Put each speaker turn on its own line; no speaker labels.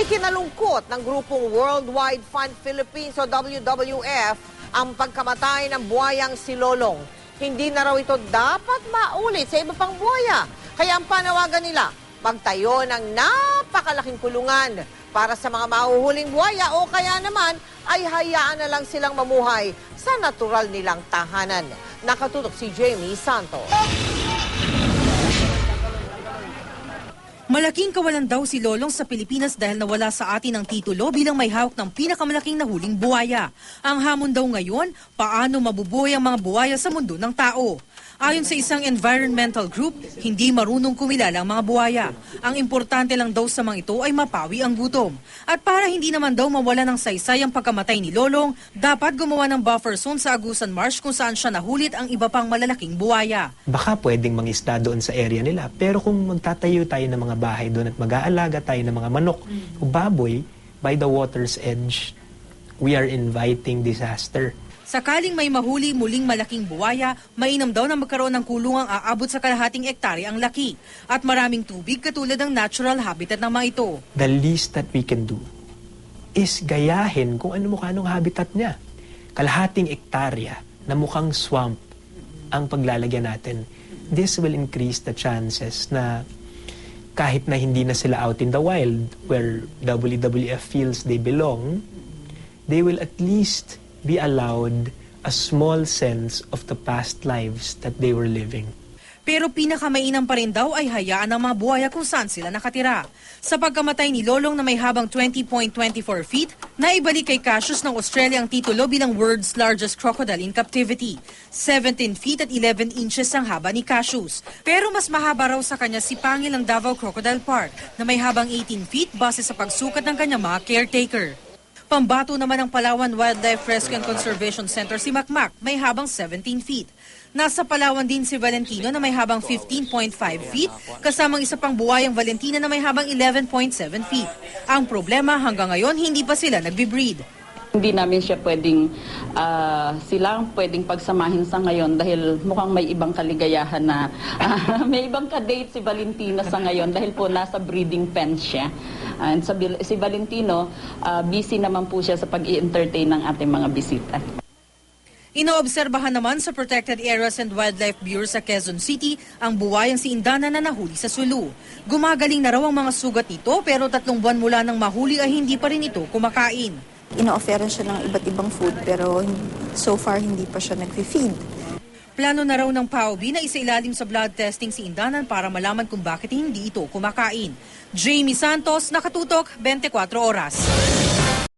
Ikinalungkot ng grupong Worldwide Fund Philippines o WWF ang pagkamatay ng buhayang si Lolong. Hindi na raw ito dapat maulit sa iba pang buhaya. Kaya ang panawagan nila, magtayo ng napakalaking kulungan para sa mga mahuhuling buhaya o kaya naman ay hayaan na lang silang mamuhay sa natural nilang tahanan. Nakatutok si Jamie Santos.
Malaking kawalan daw si Lolong sa Pilipinas dahil nawala sa atin ang titulo bilang may hawak ng pinakamalaking nahuling buhaya. Ang hamon daw ngayon, paano mabubuhay ang mga buhaya sa mundo ng tao. Ayon sa isang environmental group, hindi marunong kumilala ang mga buhaya. Ang importante lang daw sa mga ito ay mapawi ang gutom. At para hindi naman daw mawala ng saysay ang pagkamatay ni Lolong, dapat gumawa ng buffer zone sa Agusan Marsh kung saan siya nahulit ang iba pang malalaking buhaya.
Baka pwedeng mangisda doon sa area nila, pero kung magtatayo tayo ng mga bahay doon at mag-aalaga tayo ng mga manok o baboy by the water's edge, we are inviting disaster.
Sakaling may mahuli muling malaking buwaya, mainam daw na magkaroon ng kulungang aabot sa kalahating ektarya ang laki at maraming tubig katulad ng natural habitat ng mga ito.
The least that we can do is gayahin kung ano mukha ng habitat niya. Kalahating ektarya na mukhang swamp ang paglalagyan natin. This will increase the chances na kahit na hindi na sila out in the wild where WWF feels they belong, they will at least be allowed a small sense of the past lives that they were living.
Pero pinakamainam pa rin daw ay hayaan ang mga buhaya kung saan sila nakatira. Sa pagkamatay ni Lolong na may habang 20.24 feet, naibalik kay Cassius ng Australia ang titulo bilang world's largest crocodile in captivity. 17 feet at 11 inches ang haba ni Cassius. Pero mas mahaba raw sa kanya si Pangil ng Davao Crocodile Park na may habang 18 feet base sa pagsukat ng kanyang mga caretaker. Pambato naman ng Palawan Wildlife Rescue and Conservation Center si Macmac, may habang 17 feet. Nasa Palawan din si Valentino na may habang 15.5 feet, kasamang isa pang buwayang Valentina na may habang 11.7 feet. Ang problema hanggang ngayon hindi pa sila nagbe-breed.
Hindi namin siya silang pwedeng pagsamahin sa ngayon dahil mukhang may ibang kaligayahan na may ibang ka-date si Valentina sa ngayon dahil po nasa breeding pen siya. And si Valentino, busy naman po siya sa pag-i-entertain ng ating mga bisita.
Inoobserbahan naman sa Protected Areas and Wildlife Bureau sa Quezon City ang buwayang si Indana na nahuli sa Sulu. Gumagaling na raw ang mga sugat nito pero 3 buwan mula nang mahuli ay hindi pa rin ito kumakain.
Ino-offeran siya ng iba't ibang food pero so far hindi pa siya nag-feed.
Plano na raw ng PAOB na isailalim sa blood testing si Indanan para malaman kung bakit hindi ito kumakain. Jamie Santos, Nakatutok, 24 Oras.